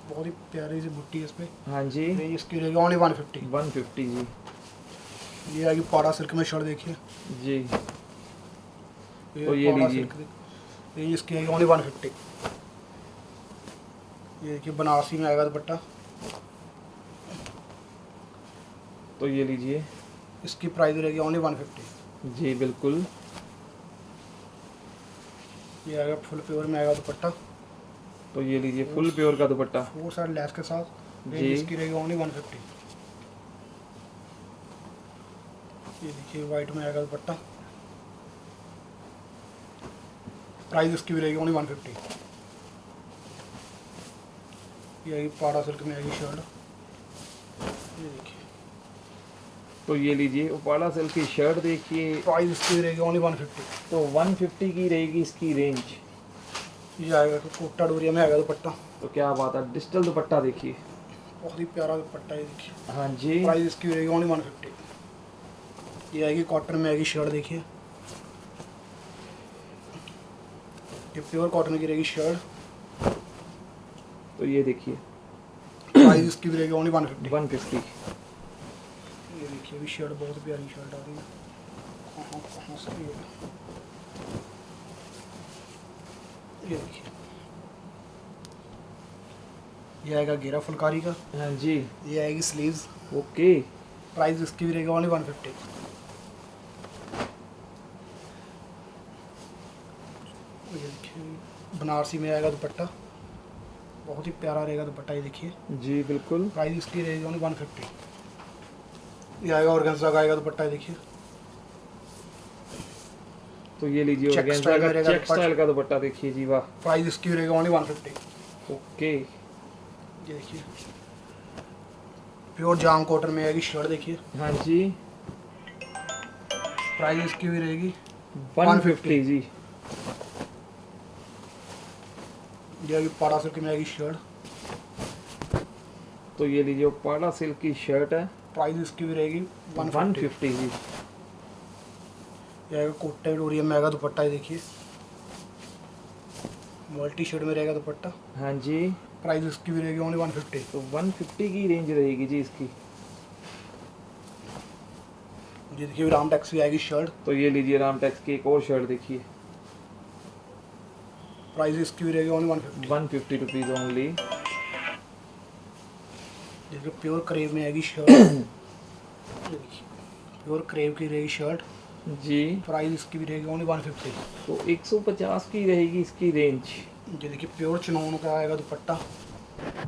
बहुत ही प्यारी सी बुट्टी है इस पर, हाँ जी रेंज इसकी रहेगी ओनली 150। 150 जी। ये आएगी पाड़ा सिल्क में शर्ट, देखिए जी। तो ये पाड़ा लीजिए। सिल्क, रेंज इसकी आएगी ओनली 150। ये देखिए बनारसी में आएगा दुपट्टा, तो ये लीजिए, इसकी प्राइस रहेगी ओनली 150। जी बिल्कुल। ये आएगा फुल प्योर में आएगा दुपट्टा, तो ये लीजिए फुल प्योर का दुपट्टा, 4 साइड लेस के साथ, रेंज जी। इसकी रहेगी ओनली 150। ये देखिए वाइट में आएगा दुपट्टा, प्राइस इसकी भी रहेगी ओनली 150। ये आएगी पाड़ा सिल्क में आएगी शर्ट, ये देखिए तो ये लीजिए उपाड़ा सिल्क की शर्ट देखिए, प्राइस इसकी भी रहेगी ओनली 150। तो 150 की रहेगी इसकी रेंज। ये आएगा कोटा डोरिया में आएगा दुपट्टा, तो क्या बात है, डिजिटल दुपट्टा देखिए, बहुत ही प्यारा दुपट्टा है, देखिए हाँ जी। प्राइस इसकी भी रहेगी ओनली 150। ये आएगी कॉटन में आएगी शर्ट, देखिए ये प्योर कॉटन की रहेगी शर्ट, तो ये देखिए प्राइस इसकी भी रहेगी ओनली 150। 150। ये देखिए भी शर्ट बहुत प्यारी शर्ट आ रही है, कहाँ से ये देखिए, ये आएगा घेरा फुलकारी का, हाँ जी ये आएगी स्लीव्स, ओके। प्राइस इसकी भी रहेगी ओनली 150। ये देखिए बनारसी में आएगा दुपट्टा, बहुत ही प्यारा रहेगा दुपट्टा, ये देखिए जी बिल्कुल। प्राइस इसकी रहेगी ओनली 150। ये आएगा ऑर्गेन्जा का आएगा दुपट्टा, ये देखिए तो ये लीजिए Check ऑर्गेन्जा style का में रहेगा चेक स्टाइल का दुपट्टा देखिए जी, वाह। प्राइस इसकी रहेगी ओनली 150। ओके। ये देखिए प्योर जाम कॉटन में आएगी शर्ट, देखिए हाँ जी प्राइस इसकी भी रहेगी 150 जी। ये अभी पाड़ा सिल्क में आएगी शर्ट, तो ये लीजिए पाड़ा सिल्क की शर्ट है, प्राइस इसकी भी रहेगी 150। 150 जी। ये आएगा कोटा डोरिया में आएगा दुपट्टा, ये देखिए मल्टी शेड में रहेगा दुपट्टा, हाँ जी। प्राइस इसकी भी रहेगी ओनली 150। तो 150 की रेंज रहेगी जी इसकी। ये देखिए राम टैक्स की आएगी शर्ट, तो ये लीजिए रामटेक्स की एक और शर्ट देखिए, प्राइस इसकी भी रहेगी ओनली 150। 150 rupees only. देखिए प्योर क्रेव में आएगी शर्ट, ये देखिए प्योर क्रेव की रहेगी शर्ट, जी। प्राइस इसकी भी रहेगी ओनली 150। तो 150 की रहेगी इसकी रेंज। ये देखिए प्योर चिनोन का आएगा दुपट्टा,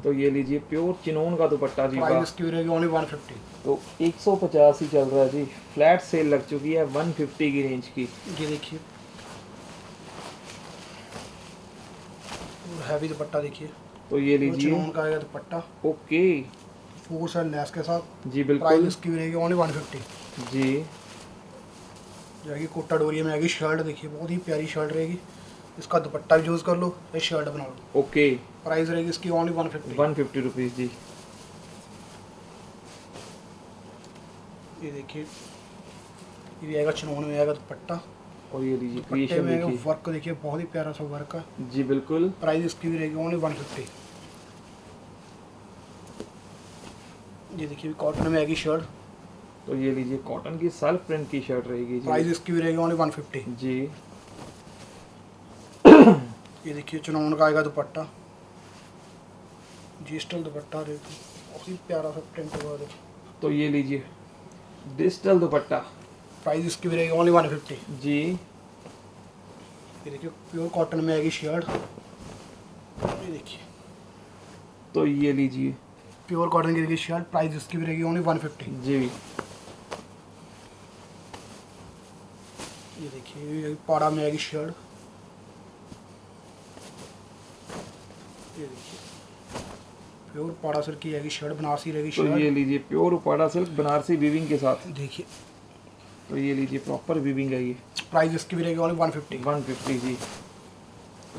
तो ये लीजिए प्योर चिनोन का दुपट्टा जी। प्राइस इसकी भी रहेगी ओनली 150। तो 150 ही चल रहा है जी, फ्लैट सेल लग चुकी है 150 की रेंज की। ये देखिए हैवी दुपट्टा, देखिए तो ये प्योर लीजिए, चिनोन का आएगा दुपट्टा, ओके 4 साइड लेस के साथ, जी प्राइस बिल्कुल इसकी भी रहेगी ओनली 150। जी। जाएगी कोटा डोरिया में आएगी शर्ट, देखिए बहुत ही प्यारी शर्ट रहेगी, इसका दुपट्टा भी यूज़ कर लो या शर्ट बना लो, ओके प्राइस रहेगी इसकी ओनली 150। 150 रुपीज़ जी। ये देखिए ये भी आएगा चिनोन में आएगा दुपट्टा, और ये लीजिए दुपट्टे क्रिएशन में देखिए, वर्क देखिए बहुत ही प्यारा सा वर्क है, जी बिल्कुल। प्राइस इसकी भी रहेगी ओनली 150। ये देखिए कॉटन में आएगी शर्ट, तो ये लीजिए कॉटन की सेल्फ प्रिंट की शर्ट रहेगी प्राइस जी। इसकी भी रहेगी ओनली 150। जी। ये देखिए चिनोन का आएगा दुपट्टा, डिजिटल दुपट्टा देखिए बहुत ही प्यारा सा प्रिंट हुआ देखिए, तो ये लीजिए डिजिटल दुपट्टा, प्राइस इसकी भी रहेगी ओनली 150। जी। ये देखिए प्योर कॉटन में आएगी शर्ट, ये देखिए तो ये लीजिए प्योर कॉटन की रहेगी शर्ट, प्राइस इसकी भी रहेगी ओनली 150। जी। ये देखिए ये पाड़ा में आएगी शर्ट, ये देखिए प्योर पाड़ा सिल्क की आएगी शर्ट, बनारसी रहेगी तो ये शर्ट, लीजिए pure Uppada silk Banarasi weaving के साथ। देखिए तो ये लीजिए प्रॉपर वीविंग है ये, प्राइस इसकी भी रहेगी ओनली 150। 150 जी। ये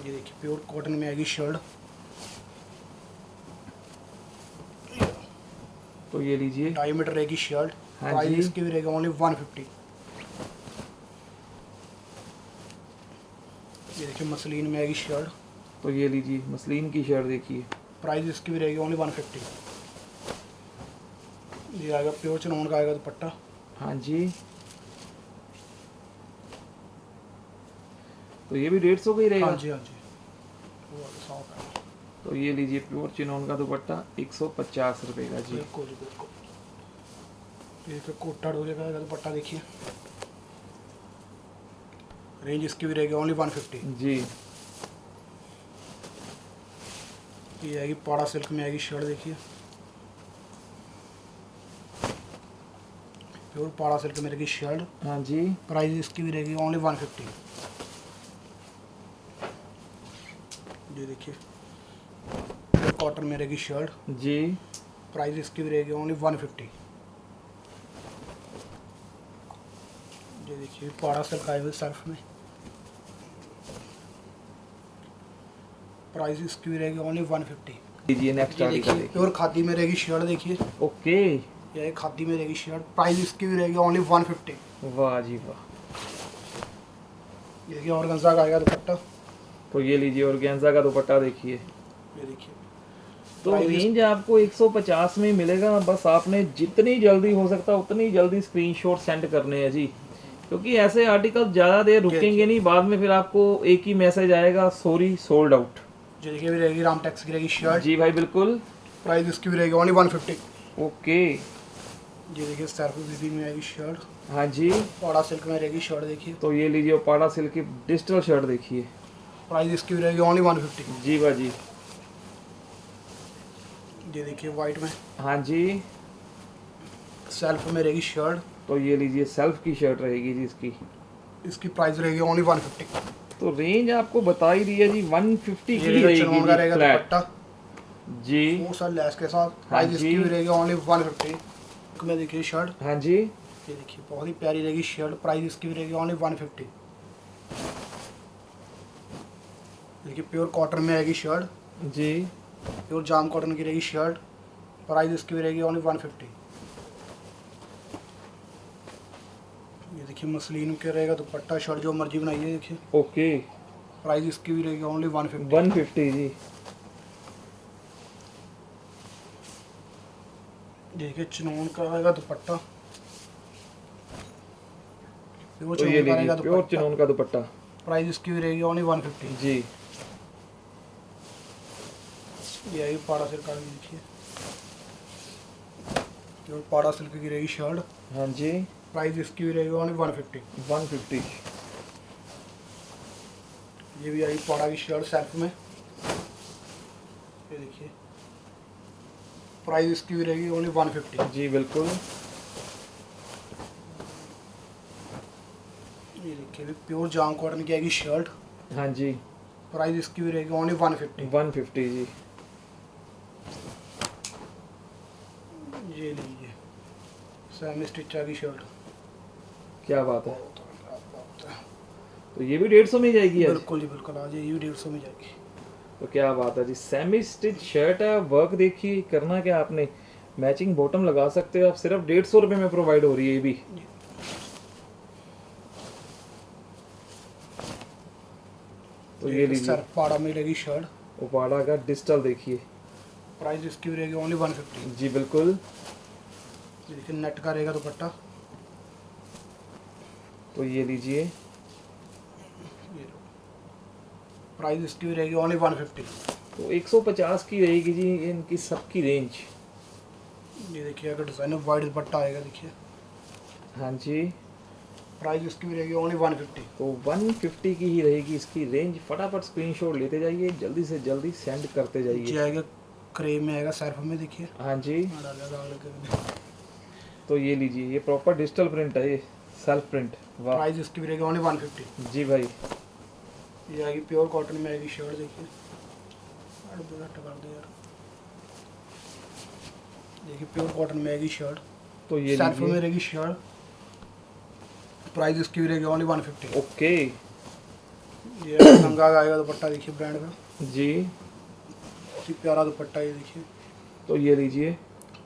देखिए प्योर कॉटन में आएगी शर्ट, तो ये लीजिए, 2.5 मीटर रहेगी शर्ट, हाँ प्राइस जी। इसकी भी रहेगी ओनली 150। ये देखिए मसलिन में आएगी शर्ट, तो ये लीजिए मसलिन की शर्ट देखिए, प्राइस इसकी भी रहेगी ओनली 150। ये आएगा प्योर चिनोन का आएगा दुपट्टा, हाँ जी। तो ये भी 150 का ही रहेगा। हाँ जी हाँ जी वो साफ है, तो ये लीजिए प्योर चिनोन का दुपट्टा 150 रुपये का जी। बिल्कुल जी बिल्कुल। ये फिर कोटा डोले का आएगा दुपट्टा, देखिए रेंज इसकी भी रहेगी ओनली 150। जी। ये आएगी पाड़ा सिल्क में आएगी शर्ट, देखिए प्योर पाड़ा सिल्क में रहेगी शर्ट, हाँ जी। प्राइस इसकी भी रहेगी ओनली 150। ये देखिए प्योर कॉटन में रहेगी शर्ट, जी। प्राइस इसकी भी रहेगी ओनली 150। ये देखिए पाड़ा सिल्क आए हुए सर्फ में, प्राइस इसकी भी रहेगी ओनली 150। लीजिए नेक्स्ट ये आर्टिकल देखिए देखिए, प्योर खादी में रहेगी शर्ट, देखिए ओके। ये खादी में रहेगी शर्ट, प्राइस इसकी भी रहेगी ओनली 150। वाह जी वाह। ये देखिए ऑर्गेन्जा का आएगा दुपट्टा, तो ये लीजिए ऑर्गेन्जा का दुपट्टा देखिए। ये देखिए तो Price- रेंज आपको 150 में मिलेगा, बस आपने जितनी जल्दी हो सकता उतनी जल्दी स्क्रीनशॉट सेंड करने हैं जी, क्योंकि ऐसे आर्टिकल ज़्यादा देर रुकेंगे नहीं, बाद में फिर आपको एक ही मैसेज आएगा सॉरी सोल्ड आउट। ये देखिए भी रहेगी राम टैक्स की रहेगी शर्ट, जी भाई बिल्कुल, प्राइस इसकी भी रहेगी ओनली 150। ओके। ये देखिए सर्फ बीबी में आएगी शर्ट, हाँ जी। पाड़ा सिल्क में रहेगी शर्ट, देखिए तो ये लीजिए पाड़ा सिल्क की डिजिटल शर्ट देखिए। प्राइस इसकी भी रहेगी ओनली 150। जी भाजी। ये देखिए वाइट में हाँ जी। सेल्फ में रहेगी शर्ट, तो ये लीजिए सेल्फ की शर्ट रहेगी जी इसकी। इसकी प्राइस रहेगी ओनली 150। तो रेंज आपको बता ही दी है जी, 150 की ये देखिए चिनोन का रहेगी रहेगा फ्लैट दुपट्टा, जी। वो सर लेस के साथ, हाँ प्राइस जी। इसकी भी रहेगी ओनली 150। में देखिए शर्ट, हाँ जी। ये देखिए बहुत ही प्यारी रहेगी शर्ट, प्राइस इसकी भी रहेगी ओनली 150। देखिए प्योर कॉटन में रहेगी शर्ट, जी प्योर जाम कॉटन की रहेगी शर्ट, प्राइस इसकी भी रहेगी ओनली 150। ये देखिए मसलिन के रहेगा दुपट्टा, शर्ट जो मर्जी बनाइए। देखिए ओके, प्राइस इसकी भी रहेगी ओनली 150। 150 जी। देखिए चिनोन का रहेगा दुपट्टा, प्योर तो ये चिनोन का लीजिए रहेगा प्योर दुपट्टा, चिनोन का दुपट्टा। प्राइस इसकी भी रहेगी ओनली 150। जी ये आई पाड़ा सिल्क का, देखिए प्योर पाड़ा सिल्क की रहेगी शर्ट, हाँ जी, प्राइस इसकी भी रहेगी ओनली 150। 150। ये भी आई पाड़ा की शर्ट सेल्फ में, ये देखिए प्राइस इसकी भी रहेगी ओनली 150। जी बिल्कुल। ये देखिए भी प्योर जाम कॉटन की आएगी शर्ट, हाँ जी, प्राइस इसकी भी रहेगी ओनली 150। 150 जी। ये लीजिए सेमी स्टिच की शर्ट, क्या बात है, तो ये भी 150 में ही जाएगी आज? बिल्कुल जी बिल्कुल, आज ये 150 में जाएगी। तो क्या बात है जी, सेमी स्टिच शर्ट है, वर्क देखिए, करना क्या आपने, मैचिंग बॉटम लगा सकते हो आप, सिर्फ 150 रुपये में प्रोवाइड हो रही है ये भी। तो ये लीजिए सर पाड़ा में रहेगी शर्ट, उपाड़ा का डिजिटल देखिए, प्राइस इसकी भी रहेगी ओनली 150। जी बिल्कुल। ये देखिए नेट का रहेगा दुपट्टा, तो ये लीजिए, प्राइस इसकी भी रहेगी ओनली 150। तो 150 की रहेगी जी इनकी सबकी रेंज। ये देखिए अगर डिज़ाइन वाइट दुपट्टा आएगा, देखिए हाँ जी, प्राइस इसकी भी रहेगी ओनली 150। तो 150 की ही रहेगी इसकी रेंज। फटाफट स्क्रीनशॉट लेते जाइए, जल्दी से जल्दी सेंड करते ये जाइए। आएगा क्रेम में आएगा सर्फ में, देखिए हाँ जी, प्राइस तो ये लीजिए, ये प्रॉपर डिजिटल प्रिंट है, ये सेल्फ प्रिंट। वाह इसकी भी रहेगी ओनली 150। जी भाई, ये आएगी प्योर कॉटन में आएगी शर्ट, देखिए कर दे यार, देखिए प्योर कॉटन में आएगी शर्ट, तो ये सर्फ में लीजिए, रहेगी शर्ट, प्राइस इसकी भी रहेगी ओनली 150। ओके ये लंगा का आएगा दुपट्टा, देखिए ब्रांड का, जी, बहुत ही प्यारा दुपट्टा है, ये देखिए तो ये लीजिए,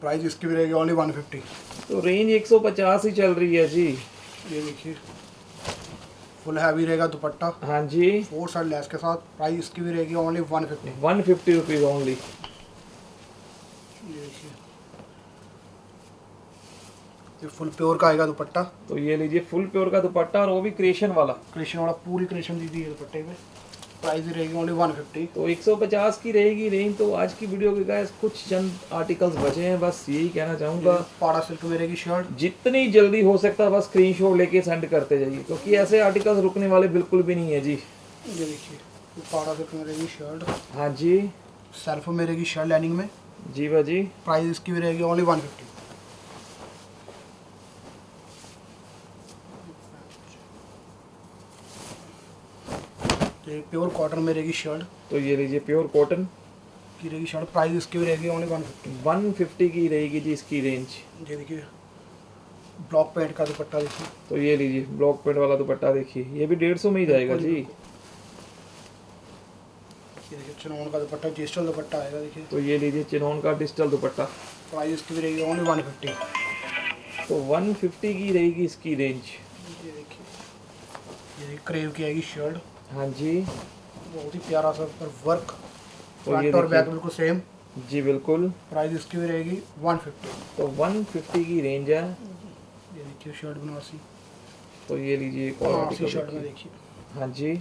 प्राइस इसकी भी रहेगी ओनली 150। तो रेंज 150 ही चल रही है जी। ये देखिए फुल हैवी रहेगा दुपट्टा, हाँ जी, 4 साइड लेस के साथ, प्राइस इसकी भी रहेगी ओनली 150। 150 rupees only. ये देखिए ये फुल प्योर का आएगा दुपट्टा, तो ये लीजिए फुल प्योर का दुपट्टा, और वो भी क्रेशन वाला। क्रेशन वाला, पूरी क्रेशन दी थी ये दुपट्टे में, प्राइस भी रहेगी ओनली 150। तो 150 की रहेगी रेंज। तो आज की वीडियो के गाइस कुछ चंद आर्टिकल्स बचे हैं, बस यही कहना चाहूँगा, पाड़ा सिल्क में रहेगी शर्ट, जितनी जल्दी हो सकता है बस स्क्रीनशॉट लेके सेंड करते जाइए, क्योंकि ऐसे आर्टिकल्स रुकने वाले बिल्कुल भी नहीं है जी। ये देखिए पाड़ा सिल्क में रहेगी शर्ट, हाँ जी, सेल्फ में रहेगी शर्ट लाइनिंग में, जी भाजी, प्राइस इसकी भी रहेगी ओनली 150। ये प्योर कॉटन में रहेगी शर्ट तो ये लीजिए प्योर कॉटन की रहेगी शर्ट, प्राइस इसकी भी रहेगी ओनली 150। 150 की रहेगी जी इसकी रेंज। ये देखिए ब्लॉक पेंट का दुपट्टा, देखिए तो ये लीजिए ब्लॉक प्रिंट वाला दुपट्टा देखिए, ये भी 150 में ही जाएगा जी। ये देखिए चिनोन का दुपट्टा, डिजिटल दुपट्टा आएगा, देखिए तो ये लीजिए चिनोन का डिजिटल दुपट्टा, प्राइस इसकी भी रहेगी ओनली 150। तो 150 की रहेगी इसकी रेंज। ये देखिए ये क्रेव की आएगी शर्ट, हाँ जी, बहुत ही प्यारा सा पर वर्क, तो ये फ्रंट और बैक देखिए, बिल्कुल सेम, जी बिल्कुल, प्राइस इसकी भी रहेगी 150। तो 150 की रेंज है। ये देखिए शर्ट बनारसी, तो ये लीजिए एक और बनारसी आर्टिकल शर्ट में देखिए। देखिए हाँ जी,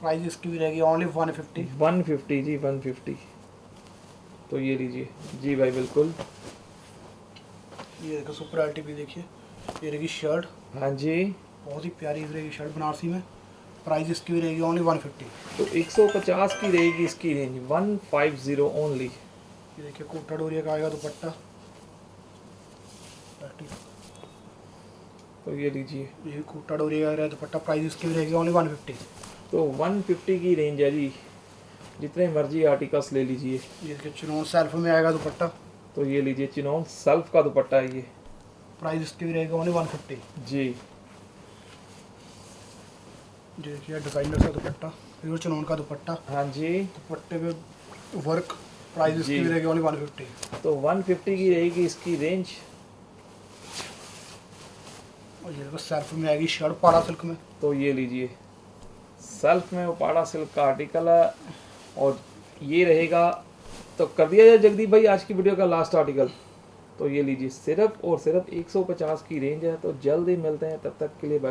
प्राइस इसकी भी रहेगी ओनली 150। 150 जी, 150। तो ये लीजिए जी भाई बिल्कुल। ये देखो सुपर आर्टिक देखिए, ये रहेगी शर्ट, हाँ जी, बहुत ही प्यारी रहेगी शर्ट बनारसी में, प्राइस इसकी भी रहेगी ओनली 150। तो 150 की रहेगी इसकी रेंज, 150 ओनली। ये देखिए कोटा डोरिया का आएगा दुपट्टा, तो ये लीजिए, ये भी कोटा डोरिया का रहेगा दुपट्टा, प्राइस इसकी भी रहेगी ओनली 150। तो 150 की रेंज है जी, जितने मर्जी आर्टिकल्स ले लीजिए। ये देखिए चिनोन सेल्फ में आएगा दुपट्टा, तो ये लीजिए चिनोन सेल्फ का दुपट्टा है ये, प्राइस इसकी भी रहेगा ओनली 150। जी देखिए डिजाइनर सा दुपट्टा, प्योर चिनोन का दुपट्टा, हाँ जी। दुपट्टे पे वर्क, प्राइस इसकी जी। भी रहेगी ओनली 150। तो 150 की रहेगी इसकी रेंज। और ये देखो सेल्फ में आएगी शर्ट पाड़ा सिल्क में। तो ये लीजिए, सेल्फ में उपाड़ा सिल्क का आर्टिकल है और ये रहेगा। तो कर दिया जाए जगदीप भाई आज की वीडियो का लास्ट आर्टिकल। तो ये लीजिए, सिर्फ और सिर्फ 150 की रेंज है। तो जल्द ही मिलते हैं, तब तक के लिए बाय।